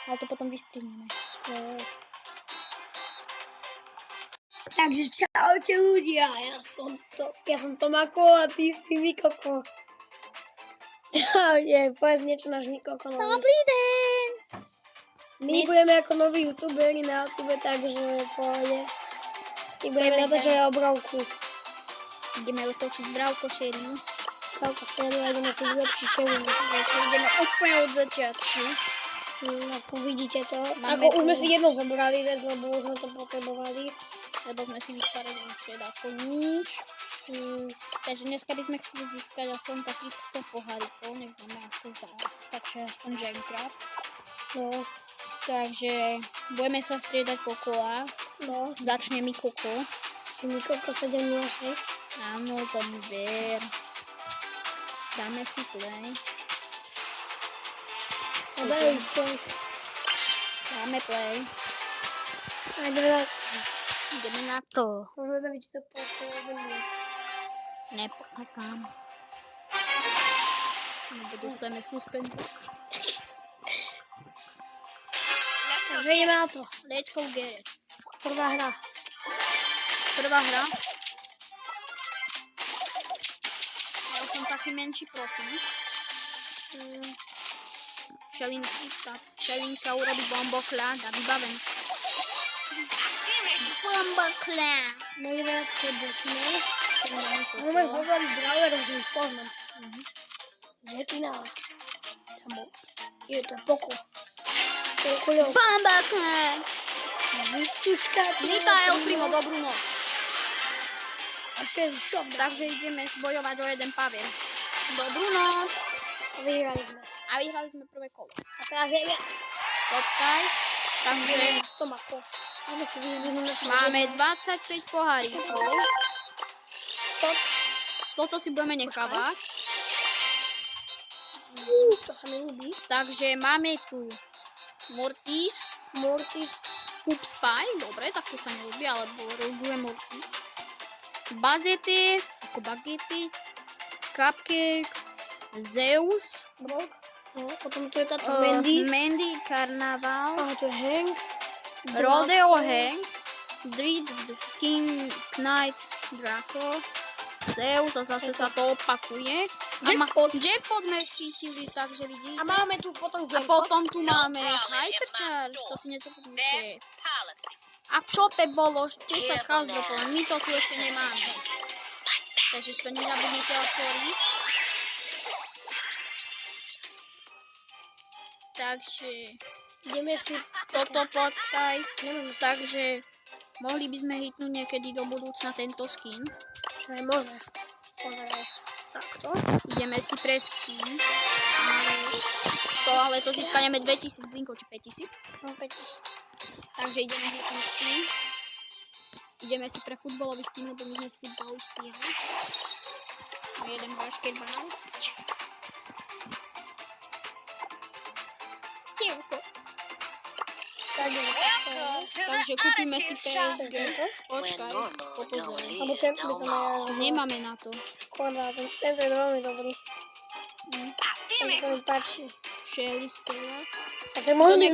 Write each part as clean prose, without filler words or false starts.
Ale to potom vystrihneme. No. Takže čaute ľudia, ja som Tomako a ty si Mikoko. Čaute, povedz niečo náš Mikoko nový. Dobrý deň! My budeme ako noví youtuberi na YouTube, takže pohode. My budeme natočiť obrovku. Ideme otočiť Bravko sériu. Bravko sériu a ideme si vylepšiť čelu. Ideme úplne od začiatku. Aspoň vidíte to. Máme Ako už sme tu- si jedno zobrali, lebo už sme to potrebovali. Lebo sme si vytvárali teda koníč. Takže dneska by sme chceli získať aspoň takých 100 pohárikov, nech máme aspoň za, takže aspoň ženkrát. No, Takže budeme sa striedať po kolách. no. Začne Mikoko. Si Mikoko 706. Áno, to mi ver. Dáme si play. Dáme play. Ideme na to. Som zvedavý, či to pôjde. Nepočakám. Nebo dostaneme suspendu. Takže ideme na to. Let's go get it. Prvá hra. Prvá hra. Ja som taký menší profil. Šelinka urobí bombokľad a vybaven. Bombokľad. No ideme na to začínať. Môžeme hovoriť brawlerov, že ich poznám. Že je tu na... Tam bol. Je to Poko. Pokoľov. Bombokľad. Vytuška. Mikael Primo, dobrú noc. A Shelly, šok. Takže ideme bojovať o jeden pavier. Dobrú noc. Vyhrali sme. A vyhrali sme prvé kolo. A teraz je viac. Počkaj. Takže Tomako. Máme si vyzvihnúť naše... máme 25 poháríkov. Toto si budeme nechávať. To sa mi ľúbi. Takže máme tu Mortis, Pup Spy, dobre, tak to sa neľúbi, alebo roguje Mortis. Bazety, ako bagety, Cupcake, Zeus, Brok. No, potom tu je táto Mandy. Karnaval, A tu je Hank. Rodeo Hank, Dread, King, Knight, Draco, Zeus a zase sa to opakuje. Jackpot sme chytili, takže vidíte. A máme tu potom A potom tu máme Hypercharge, to si nezapomnite. A v shope bolo 10 house dropov, len my to tu ešte nemáme. Takže si to nezabudnite otvoriť. Takže ideme si... toto počkaj. Takže mohli by sme hitnúť niekedy do budúcna tento skin. Čo je možné. Pozeraj. Takto. Ideme si pre skin. Ale to získaneme 2000 blinkov či 5000. No 5000. Takže ideme hitnúť skin. Ideme si pre futbalový skin, lebo my sme futbalisti. Máme jeden basketbal. Takže kúpime si PSG. Počkaj, popozeraj. Alebo ten by som aj... Nemáme na to. Škoda, ten je veľmi dobrý. Ten sa mi páči. Shelly Stella. Takže mohli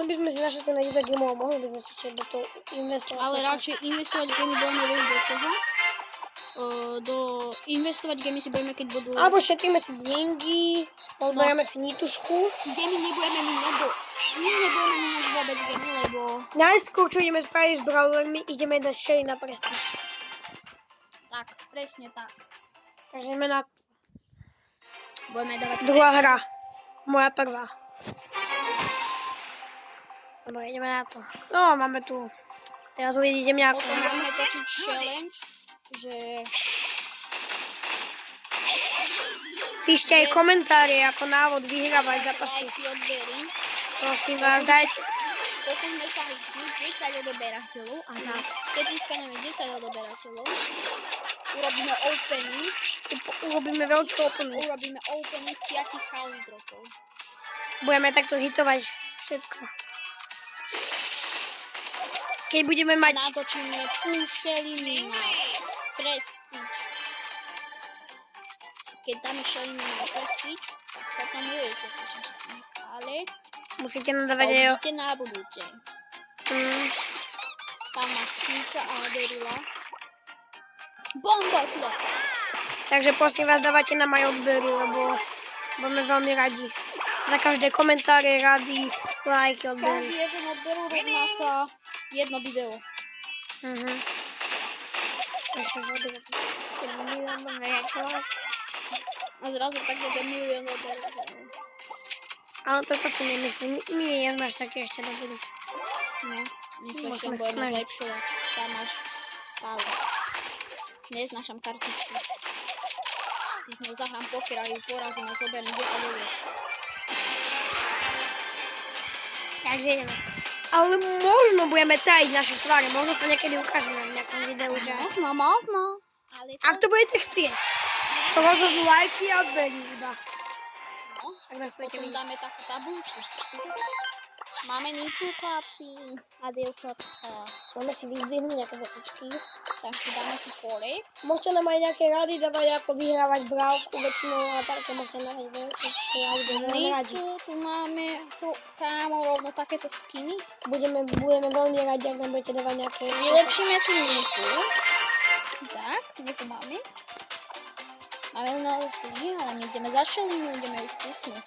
by sme si našli ten 10 gemov a mohli by sme si čiť do toho investovať. Ale radšej investovať gemy budeme do čoho? Investovať gemy si budeme, keď budú... Alebo šetríme si dengy, odberieme si nitušku. Gemy nebudeme minúť, vôbec gemy, lebo... Najskôr, čo ideme spraviť s brawlermi, ideme dať Shelly na prestíž. Tak, presne tak. Takže ideme na Budeme dávať druhá hra. Moja prvá. Dobre, ideme na to. No, máme tu... Teraz uvidíte mňa. Potom budeme točiť challenge, že... Píšte aj komentáre ako návod vyhrávať zápasy. Lajky, odbery. Prosím vás, dajte. Potom sme sa hitnúť 10 odoberateľov a keď získaneme 10 odoberateľov, urobíme opening. Urobíme veľký opening. Urobíme opening 5 house dropov. Budeme takto hitovať všetko. Keď budeme mať... Natočíme púšeliny na prestíž. Keď dáme šeliny na prestíž, tak potom uvidíte, čo sa stane. Ale Musíte nadávať To aj uvidíte na budúce. Tam máš Stíka a Derila. Bomba chlap! Takže prosím vás, dávajte nám aj odbery, lebo budeme veľmi radi. Za každé komentáre, rady, lajky, odbery. Každý jeden odberu rovná sa jedno video. A zrazu tak 1 milión odberov. Ale toto si nemyslím. My nie sme až také ešte dobrí. No, Musíme budeme sa snažiť. zlepšovať. Tam máš stále. Neznášam kartičku. Si s ňou zahrám poker a ju porazím a zoberiem 10 eur. Takže ideme. Ale možno budeme tajiť naše tváre. Možno sa niekedy ukážeme v nejakom videu, že... Možno. Ale to... Ak to budete chcieť. To rozhodnú lajky a odbery iba. No, Ak nás chcete potom vidieť. dáme takú tabuľku. Máme ničú chlapci a dievčatka. Máme si vyzdvihnúť nejaké vecičky. Takže dáme si kolek. Môžete nám aj nejaké rady dávať, ako vyhrávať brávku väčšinou a také môžete dávať veľké rady, budeme radi. Tu máme, kámo, rovno takéto skiny. Budeme veľmi radi, ak nám budete dávať nejaké... Vylepšíme si Niku. Tak, Niku máme. Máme ju na lupy, ale my ideme za šelinu, ideme ju kúknuť.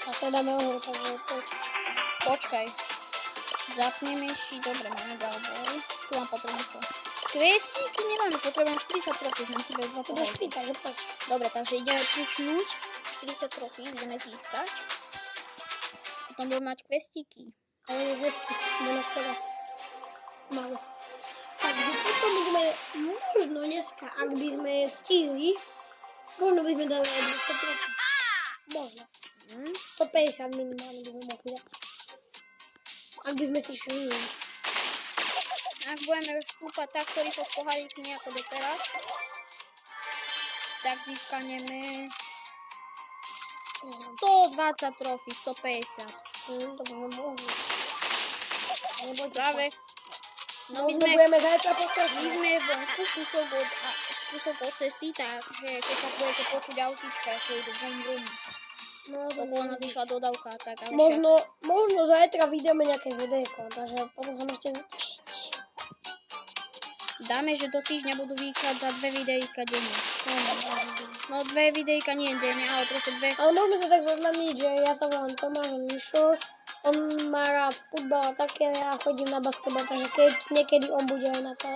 A sa dáme oho, takže poď. Počkaj. Zapneme si, dobre, máme ďalej. Tu mám potrebujem to. Kvestíky nemáme, potrebujem 40 trofí, sme si bez 2 To dáš ty, takže poď. Dobre, takže ideme pušnúť. 40 trofí ideme získať. Potom budeme mať kvestíky. Ale je vždycky, budeme vteda. Málo. Takže potom budeme, možno dneska, ak by sme stihli, možno by sme dali aj 200 trofí. Možno. 150 minimálne by sme mohli dať. Ak by sme si šli. Ak budeme vstúpať takto rýchlo z poháriky ako doteraz, tak získaneme 120 trofí, 150. To by sme mohli. Nebojte Práve. sa. No my Možno sme, budeme zajtra pokračovať. my sme vonku kúsok od cesty, takže keď sa budete počuť autička, ako idú bum bum. No, Okolo nás išla dodávka, tak ale možno zajtra vydáme nejaké videjko, takže potom sa môžete... dáme, že do týždňa budú vychádzať 2 videjka denne. No 2 videjka nie denne, ale proste 2. Ale môžeme sa tak zoznamiť, že ja sa volám Tomáš Mišo, on má rád futbal a také a chodím na basketbal, takže keď niekedy on bude aj na to.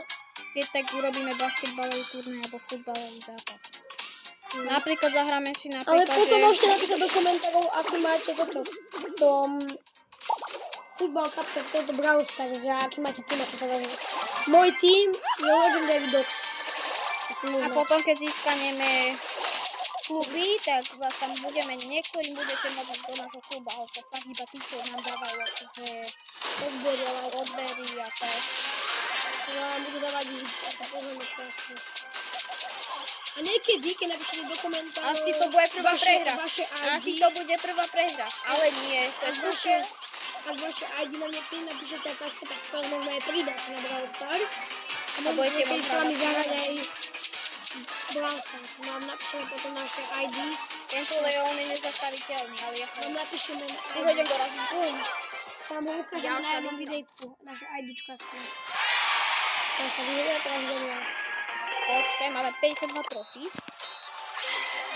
Keď tak urobíme basketbalový turnaj alebo futbalový zápas. Napríklad zahráme si Ale napríklad, potom že... môžete napísať do komentárov, aký máte toto v tom futbal kapke, v tomto Brawl Stars, že aký máte tým, ako sa vážim. Môj tým je Legendary Dogs. A potom keď získaneme kluby, tak vás tam budeme, niektorým budete môcť do nášho klubu, ale to tak iba tí, čo nám dávajú akože odbery a tak. Ja vám budu dávať ich a sa pozrieme krásne. A niekedy, keď napíšete do komentárov Asi to bude prvá prehra. vaše ID, Asi to bude prvá prehra, ale nie, to je proste... ak vaše ID nám niekedy napíšete a takto, tak sa vás môžeme aj pridať na Brawl Stars. A budete môžete môcť s vami hrať. zahrať aj Brawl Stars. Nám napíšeme potom naše ID. Tento Leon je nezastaviteľný, ale ja Vám napíšeme na tu ID. idem doraziť. Bum. Tam ho ukážem na Ďalšia jednom linka. videjku. Naše IDčka chcem. Teraz sa vyhľadá, teraz ideme. Počkaj, máme 52 trofís.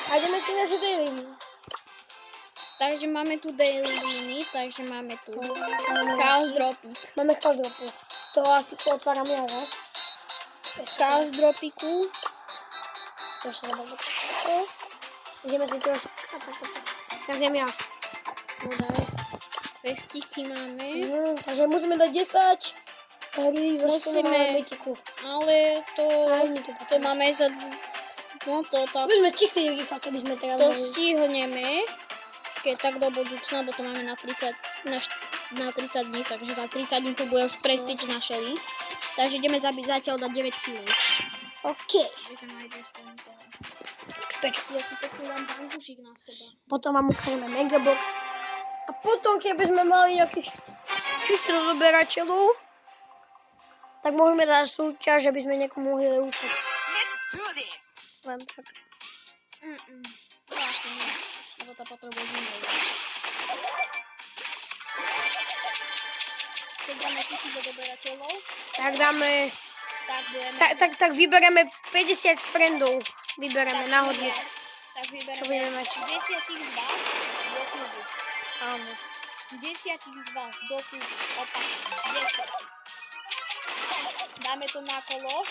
A ideme si naše daily. Takže máme tu daily winy, takže máme tu chaos dropík. Máme chaosdropu. To asi otváram ja, že? Chaos dropiku. To ešte zabavím. Ideme si trošku... Teraz idem ja. No daj. Pestíky máme. Takže musíme dať 10 hry zo Musíme. mytiku. Ale to máme za... No to tak. My sme stichli rýchlo, keby sme teraz To mohli. stihneme. Keď tak do budúcna, bo to máme na 30 dní, takže za 30 dní tu bude už prestíč na Shelly. Takže ideme zabiť zatiaľ dať 9 kg. OK. Aby sme mali 200 minút. Pečku. Ja si pokúvam bankušik na seba. Potom vám ukážeme Megabox. A potom, keby sme mali nejakých 1000 rozoberateľov, tak môžeme dať súťaž, že by sme niekomu mohli rúkať. Len tak. Vlastne nie, lebo to potrebuje zimou. keď dáme 1000 odoberateľov, Tak dáme... tak budeme... Tak vybereme 50 friendov. Vybereme náhodne. Tak Čo vybereme budeme mať? 10 z vás do klubu. Áno. 10 z vás do klubu. Opakujem. 10. Dáme to na kolo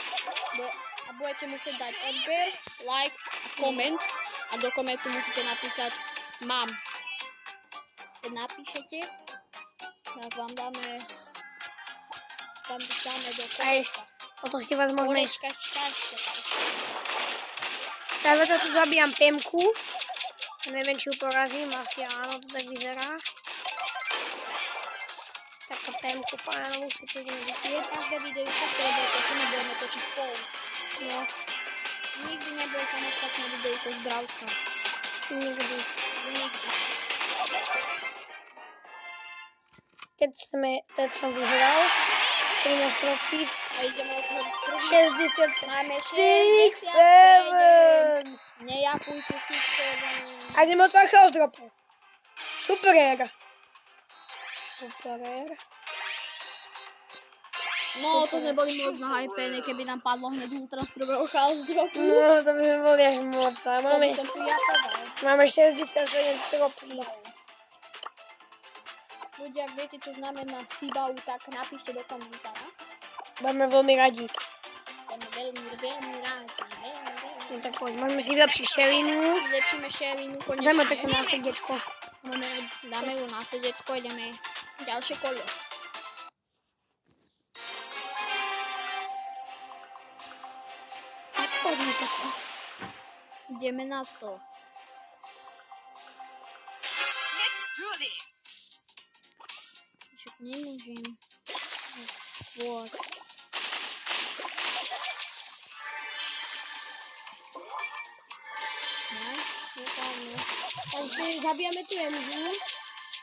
a budete musieť dať odber, like a koment. A do komentu musíte napísať mám. Keď napíšete, tak vám dáme do kolečka. Potom si vás môžeme... Kolečka šťastia. Práve to tu zabijam Pemku. Neviem, či ju porazím. Asi áno, to tak vyzerá. Takto Pemku fajnovú si tu ideme vytieť. Každé videjko, ktoré bude točené, budeme točiť spolu. No, Nikdy nebude samostatné videjko z Bravka. nikdy. Nikdy. Teď som vyhral. 13 trofí. A ideme otvoriť prvý. 60. Máme 67. 67. Nejakujte si 7. A ideme otvoriť house dropu. Super. No, to sme boli moc nahypené, keby nám padlo hneď ultra z prvého chaos dropu. No, to by sme boli až moc. A To by som prijakoval. máme 67 trofí. Ľudia, ak viete, čo znamená Sibau, tak napíšte do komentára. Budeme veľmi radi. Budeme veľmi rádi. No tak poď, môžeme si vylepšiť šelinu. Vylepšíme šelinu konečne. Dáme také na srdiečko. Dáme ju na srdiečko, ideme ďalšie kolo. Poďme tako. Ideme na to. Však nemôžem. Poď. Ne, nepávne. Takže zabijame tu Emzu.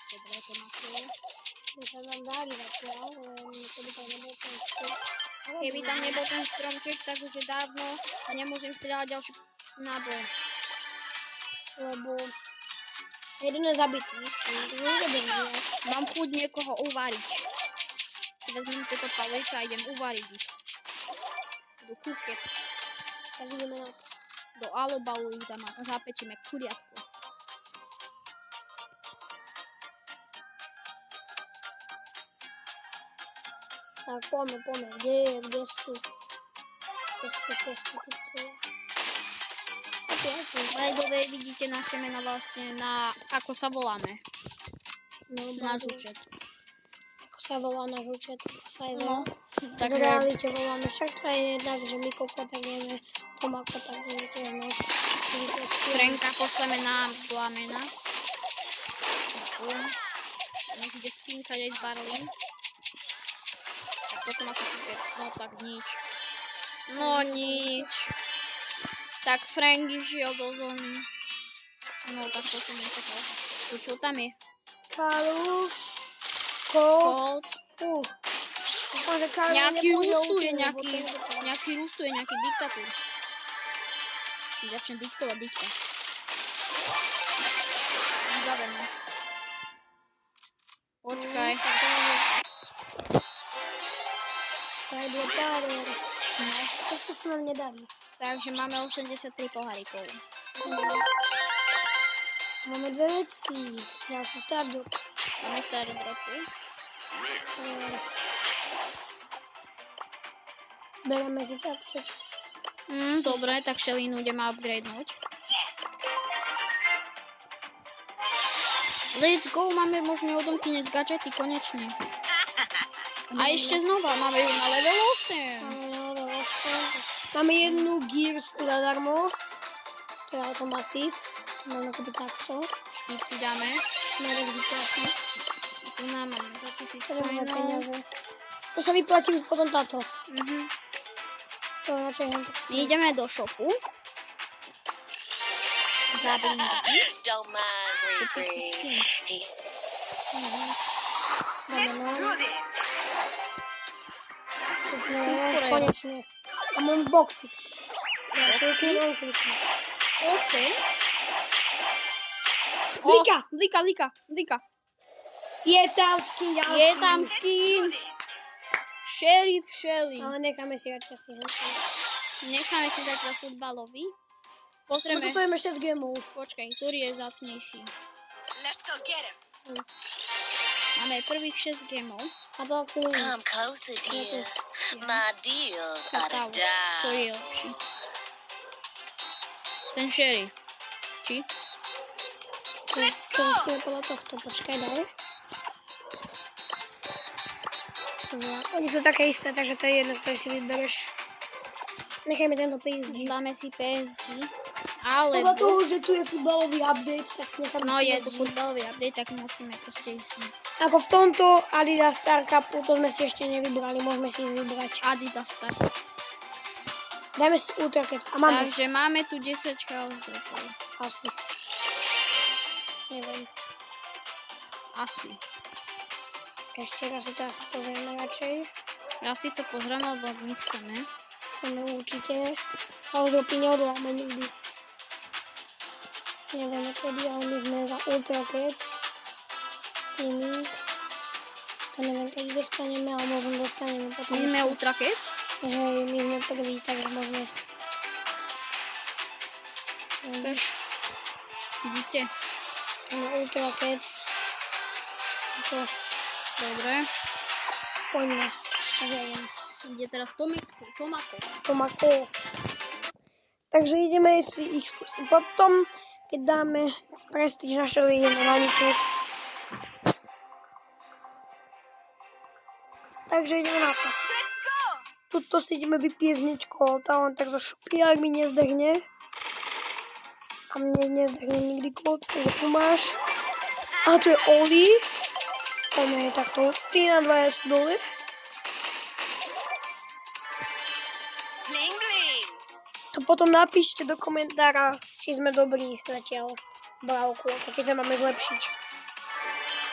Dobre, to má to. To sa nám dári zatiaľ, len keby tam nebol ten strom. Keby tam nebol ten stromček, tak už je dávno a nemôžem strieľať ďalší náboj. Lebo jeden je zabitý. Mám chuť niekoho uvariť. Si vezmem tieto palice a idem uvariť ich. Do kuket. Tak ideme na to. Do alobalu ich dám a zapečíme kuriatko. Tak poďme. Kde sú? Kde sú všetky kupcovia? Aj dole vidíte naše mena vlastne na, ako sa voláme. No, Na žučet. Ako sa volá na žučet, ako sa aj volá. No, V takže realite voláme. Však to je jednak, že my Koko, tak vieme Tomako, tak vieme tiež no. Frenka pošleme na plamena. Nech ide spínkať aj z Barlin. Tak potom asi kuket. No tak nič. No nič. Tak Frank išiel do zóny. No tak to som nečakal. Tu čo tam je? Kalu, Colt. Colt. Dúfam, že Kalu Nejaký nepôjde rústuje, útoku, lebo to je nejaký diktatúr. Začne diktovať dikta. Zaveme. Počkaj. To je bude paráder. No. To sa nám nedarí. Takže máme 83 pohárikov. Máme dve veci. Ďalší stardop. Máme staré dropy. Bereme si takto. Dobre, tak šelínu ideme upgradenúť. Let's go, môžeme odomkynúť gadžety konečne. A ešte znova, máme ju na level 8. Máme jednu gírsku zadarmo. To je automatik. Máme keby takto. Špici dáme. Sme rozvyplatí. Tu nám máme za 1000 To je coinov. peniaze. To sa vyplatí už potom táto. To je radšej len. My ideme do shopu. Zabrinky. Don't mind Kúpiť si skin. Dáme na. Super. Konečne. A mám boxy. Ja to je len kliknú. 8. Blika! Blika. Je tam skin ďalší. Je tam skin. Sheriff Shelly. Ale necháme si radšej asi Necháme si zatiaľ futbalový. No Pozrieme. to máme 6 gemov. Počkaj, ktorý je zácnejší. Let's go get him. Máme prvých 6 gemov. A to ako nie. Come closer, dear. My deals are Kakao. the Ktorý dime. je lepší? Ten šerif. Či? To musíme podľa tohto. Počkaj, daj. Oni sú také isté, takže to je jedno, ktoré si vybereš. Nechajme tento PSG. Dáme si PSG. Ale... Podľa toho, že tu je futbalový update, tak si necháme No je tu PSG. futbalový update, tak musíme proste ísť. Ako v tomto Adidas Star Cupu, to sme si ešte nevybrali, môžeme si ísť vybrať. Adidas tak. Dajme si Ultrakec. A máme. Takže máme tu 10 chaos dropov. Asi. Neviem. Asi. Ešte raz si to asi pozrieme radšej. Raz si to pozrieme, lebo my chceme. Chceme určite. A už opí neodláme nikdy. Nevieme kedy, ale my sme za Ultrakec. Teaming. To neviem, keď dostaneme, ale možno dostaneme potom. My sme ešte. Ultrakec. Hej, my sme prví, takže možno. Tež. Vidíte. No, Ultrakec. To Dobre. poďme. Neviem. Ide teraz Tomako. Tomako. Takže ideme si ich skúsiť potom, keď dáme prestíž našeho vyjednávaniu. Takže ideme na to. Tuto si ideme vypiť hneďko, tam tak zo šupy, ak mi nezdehne. A mne nezdehne nikdy kód, takže tu máš. A tu je Oli. Poďme takto. 3 na 2 sú dole. Bling bling. To potom napíšte do komentára, či sme dobrí zatiaľ. Brávku, či sa máme zlepšiť.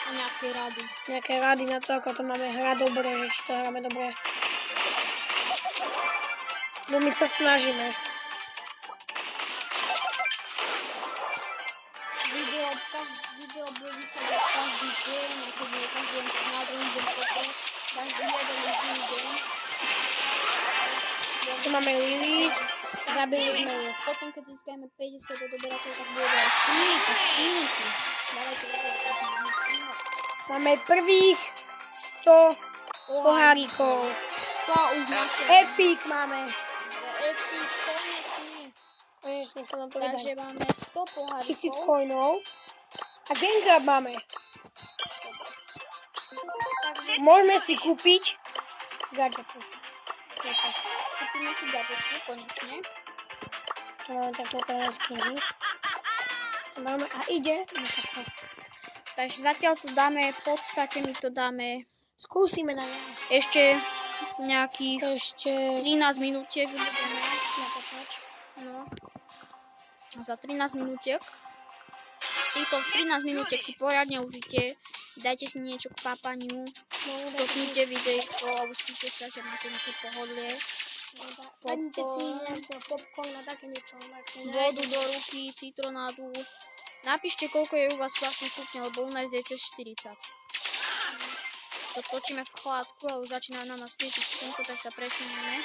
A nejaké rady. Nejaké rady na to, ako to máme hrať dobre, že či to hráme dobre. No my sa snažíme. Video bude vychádzať každý deň, ako nie každý deň, tak na druhý deň potom. Každý jeden deň. Tu máme Lily. Zabili sme ju. Potom, keď získajeme 50 odoberateľov, tak bude aj skinniky. Dávajte Máme prvých 100 pohárikov. 100 už máte. Epic máme. Epic, konečne. Konečne sa nám to Takže vydá. máme 100 1000 pohárikov. coinov. A Gengrab máme. Takže Môžeme si kúpiť gadžety. kúpime si gadgetku, konečne. Tu máme takto okolo skiny. Máme a ide. No, takto. Takže zatiaľ to dáme, v podstate my to dáme Skúsime na ešte nejakých ešte 13 minútiek budeme. napočať. No. A za 13 minútiek. Týchto 13 minútiek si poriadne užite. Dajte si niečo k papaniu. Stopnite videjko a uspíte sa, že máte nejaké pohodlie. Sadnite si nejaký popcorn a také niečo. Vodu do ruky, citronádu. Napíšte, koľko je u vás vlastne stupňa, lebo u nás je cez 40. To točíme v chladku a už začína na nás svietiť slnko, tak sa presunieme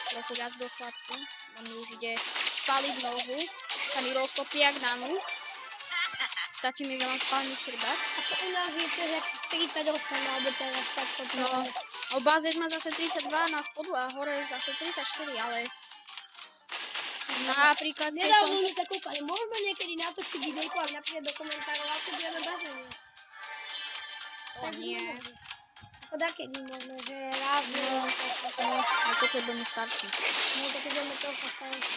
trochu viac do chladku. A mi už ide spaliť nohu, sa mi roztopí jak na nuh. Stačí mi, že mám spálny chrbát. Ako u nás je cez 38, alebo teraz takto. No, o báze má zase 32 na spodu a hore zase 34, ale napríklad keď som... Nedávno sme sa kúkali. Môžeme niekedy natočiť videjko a napríklad do komentárov, ako budeme bazéne. O nie. Ako dakedy možno, že raz, A to keď budeme starší. no to keď budeme trochu starší.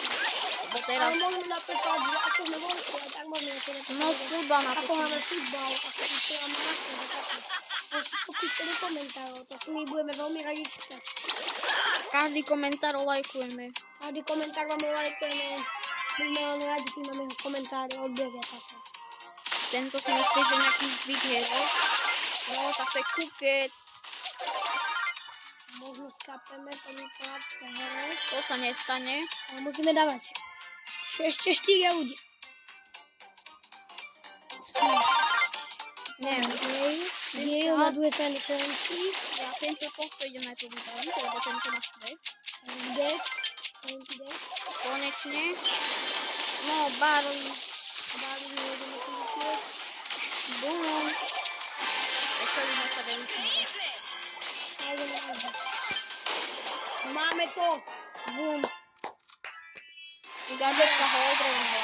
Lebo Ale teraz... môžeme napríklad, že ako sme vonku, aj tak môžeme niekedy No futbal na ako máme futbal, ako vysielame na to, že také. Môžete popíšte do komentárov, to si my budeme veľmi radi čítať. Každý komentár olajkujeme. Každý komentár vám lajkujeme, budeme len radi, keď máme komentáre, odbery a také. Tento si myslí, že nejaký zvyk je, no? No, tak to je kuket. Možno skapeme prvýkrát z hore, To sa nestane. ale musíme dávať. Ešte 4 ľudí. Nie, Jej, na druhej strane konci. ja tento posto idem najprv vybaviť, lebo tento má svet. Kde? Konečne. No, barley. Môžeme si vypieť. Bum. Veselíme sa veľmi smutno. Máme to. Bum. Gadgetka ho odrovnala.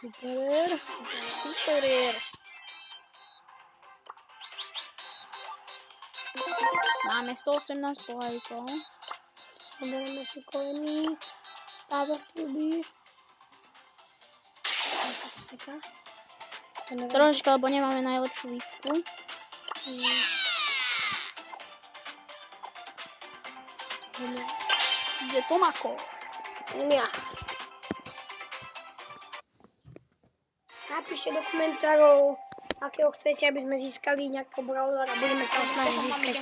Super. Super. Máme 118 pohájkov. Zoberieme si koľný. Power cube. Seka. Trošička, lebo nemáme najlepšiu výšku. Kde Tomako? Ja. Napíšte do komentárov, akého chcete, aby sme získali nejakého brawlera. Budeme sa ho snažiť získať.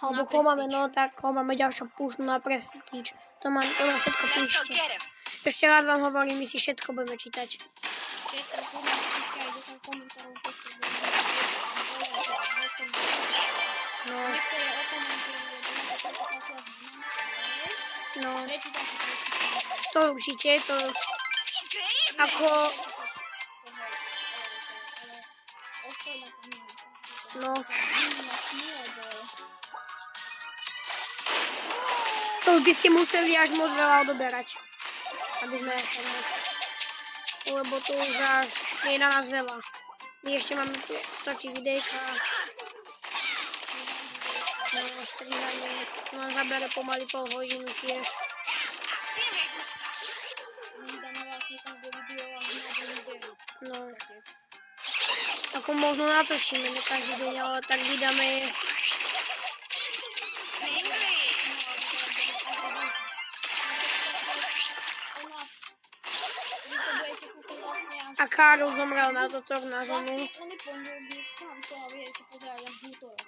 Alebo koho máme, no tak koho máme ďalšou pušnú na prestíč. To má všetko píšte. Ešte raz vám hovorím, my si všetko budeme čítať. No, to určite, to ako... No. To by ste museli až moc veľa odoberať. Aby sme moc. Lebo to už až je na nás veľa. My ešte máme tu točiť videjka. No, strihanie. Čo nám zabere pomaly pol hodinu tiež. No. Ako možno natočíme ne každý deň, ale tak vydáme. A Karol zomrel na toto na zemu. On je pondelok dneska, aby to viete pozerať až v útorok.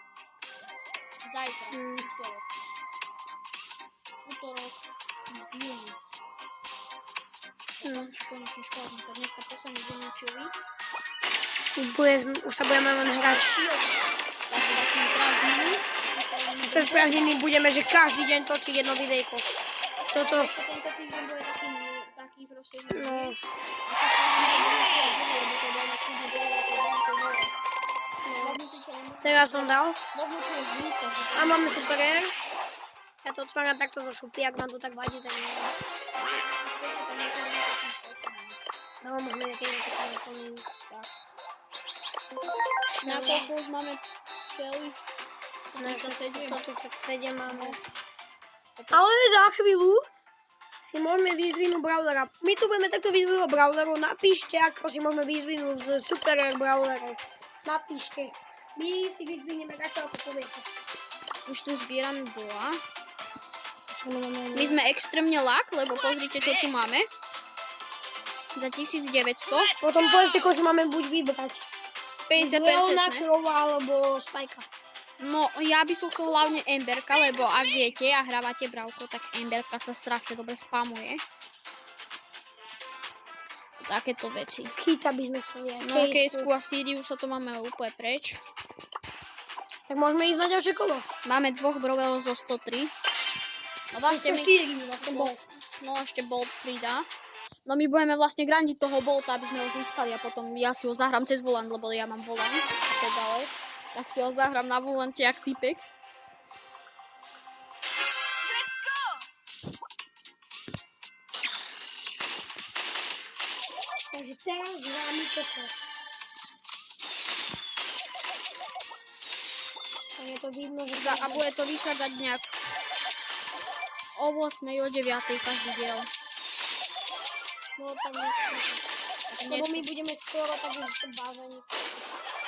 Zajtra, útorok. Útorok v júni. Konečne škola sme sa dneska posledný deň učili. Už sa budeme len hrať. Takže začneme prázdniny. Cez prázdniny budeme, že každý deň točiť jedno videjko. Toto. Ešte tento týždeň bude taký proste. No. Teraz som dal. A máme super air. Ja to otváram takto zo šupy, ak nám to tak vadí, tak neviem. No, môžeme nejaké nekoľko. Na koľko už máme šely? 137 máme. Ale za chvíľu si môžeme vyzvinúť brawlera. My tu budeme takto vyzvinúť brawlerov. Napíšte, ako si môžeme vyzvinúť z super brawlerov. Napíšte. My si vyzvinieme takto, ako poviete. Už tu zbierame bola. My sme extrémne lak, lebo pozrite, čo tu máme. Za 1900. Potom povedzte, koho si máme buď vybrať. 50%. Leona, Krova alebo Spajka. No, ja by som chcel hlavne Emberka, lebo ak viete a hrávate Bravko, tak Emberka sa strašne dobre spamuje. Takéto veci. Kita by sme chceli aj. No, Kejsku a Siriusa to máme úplne preč. Tak môžeme ísť na ďalšie kolo. Máme dvoch brovelov zo 103. No vlastne no ešte Bolt pridá. No my budeme vlastne grandiť toho Bolta, aby sme ho získali a potom ja si ho zahrám cez volant, lebo ja mám volant. Tak ďalej. Tak si ho zahrám na volante jak typek. Takže teraz s vámi toto. A je to vidno, že... A bude to vychádzať nejak o 8, o 9 každý diel. No tam lebo my budeme skoro tak už v bazéne.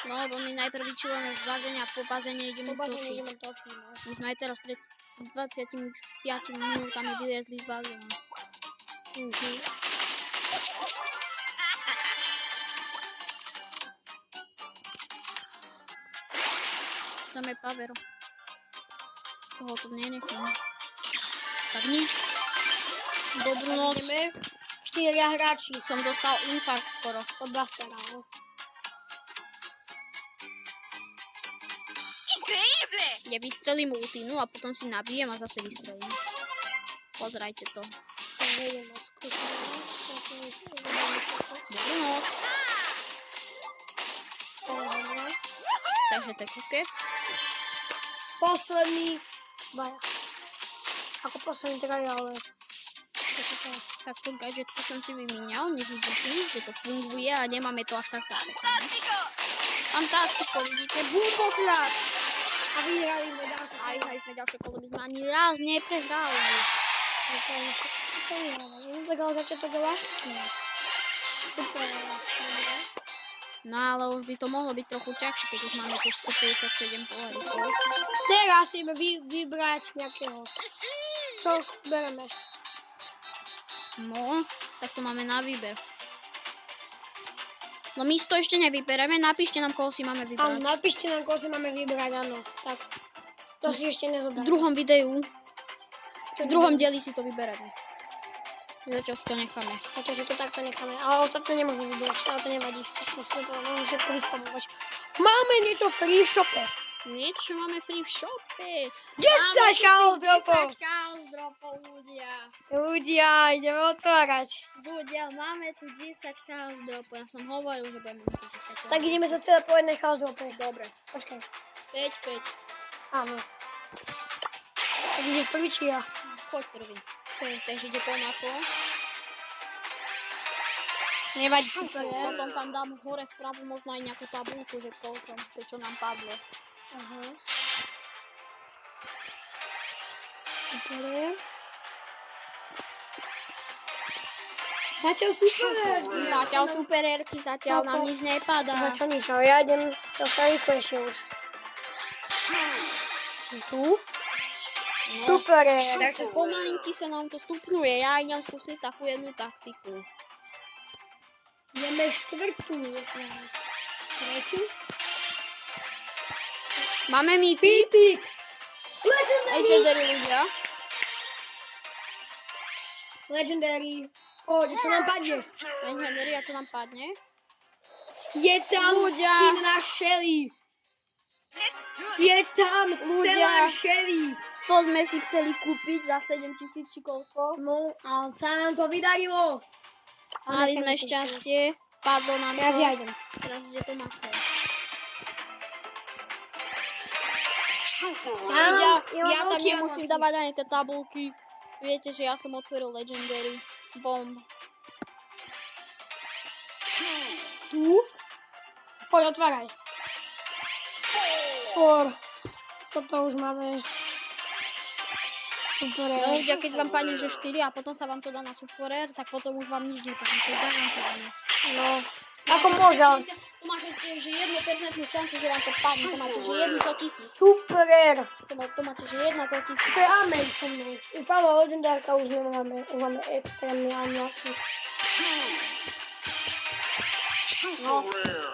No, lebo my najprv vyčúvame z bazéne a po bazéne ideme točiť. No. My sme aj teraz pred 25 minútami vyliezli z bazéna. Tam je Pavero. Toho tu nenechám. Tak nič. Dobrú noc. 4 hráči. Som dostal infarkt skoro. Od Bastera. No. Ja vystrelím ultinu a potom si nabijem a zase vystrelím. Pozrajte to. To nejde moc Dobrú noc. Takže to je kuket. Posledný. Baja. Ako posledný traja, ale... Takto gadžetku som si vymíňal, nevidíte, že to funguje a nemáme to až tak zasekáne. Fantastiko, vidíte, bumbokľad! A vyhrali sme ďalšie. Aj sme ďalšie kolo, by sme ani raz neprehrali. Tak ale začiatok je ľahký. Super. No ale už by to mohlo byť trochu ťažšie, keď už máme tých 157 pohľadíkov. Teraz ideme vybrať nejakého. Čo bereme? No, tak to máme na výber. No my to ešte nevybereme, napíšte nám, koho si máme Áno, vybrať. napíšte nám, koho si máme vybrať, áno. Tak, to si ešte V nezoberiem. druhom videu, v druhom dieli si to vybereme. Zatiaľ si to necháme. Preto si to takto necháme. Ale ostatné nemôžeme vybrať, ale to nevadí. Môžeme všetko vyspamovať. Máme niečo free v shope. Niečo máme free v shope. 10 chaos dropov. 10 chaos dropov, ľudia. Ľudia, ideme otvárať. Ľudia, máme tu 10 chaos dropov. Ja som hovoril, že budeme musieť dostať. Tak ideme sa teda po jednej chaos drope. Dobre. Počkaj. 5. Áno. Tak ideš prvý či ja? Choď prvý. Takže ide to na to. Nevadí, super je. Potom tam dám hore vpravo možno aj nejakú tabulku, že koľko, čo nám padlo. Aha. Super je. Zatiaľ super. Zatiaľ superérky, zatiaľ nám nič nepadá. Zatiaľ nič, ale ja idem troška rýchlejšie už. Tu? Super je. Takže pomalinky sa nám to stupňuje. Ja idem skúsiť takú jednu taktiku. Ideme štvrtú. Tretiu? Máme mythic. Mythic. Legendary. Legendary ľudia. Legendary. Poď, čo nám padne? Legendary, a čo nám padne? Je tam Ľudia. skin na Shelly. Je tam Stellar Shelly. To sme si chceli kúpiť za 7000 či koľko. No, ale sa nám to vydarilo. Mali sme šťastie. Padlo nám to. Teraz ja idem. Teraz ide to Mateo. Ja tam nemusím dávať ani tie tabulky. Viete, že ja som otvoril Legendary. Bomb. Tu? Poď, otváraj. Toto už máme. Super. No, ľudia, keď vám padne, že 4 a potom sa vám to dá na super, tak potom už vám nič nepadne. To je garantované. No, ako môže, ale... Tu máš že 1% šancu, že vám to padne. To máte, že 1 zo 1000. Super. To máte, že 1 zo 1000. To je amen so mnou. U Pavla legendárka už nemáme. Už máme extrémne a nejaký. No,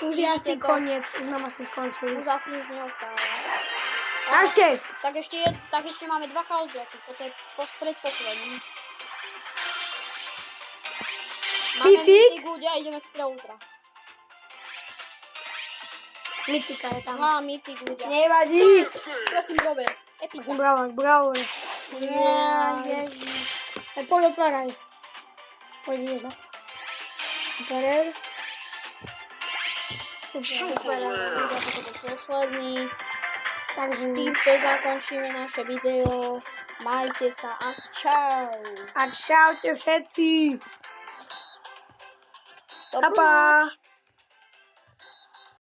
Už je asi koniec. Už nám asi končili. už asi nič neostáva. A ešte. Tak ešte máme 2 chaos dropy. Toto je predposledný. Máme Mythic? mythic ľudia, ideme z ultra. Mytika je tam. Aha, mythic ľudia. Nevadí. Prosím, Robert. Epika. Prosím, bravo. Ježiš. Tak poď, otváraj. Poď, ideš na. Super. Super, ľudia, toto je posledný. Takže Týmto zakončíme naše video. Majte sa a čau. a čaute všetci. Dobrú noc. Pa.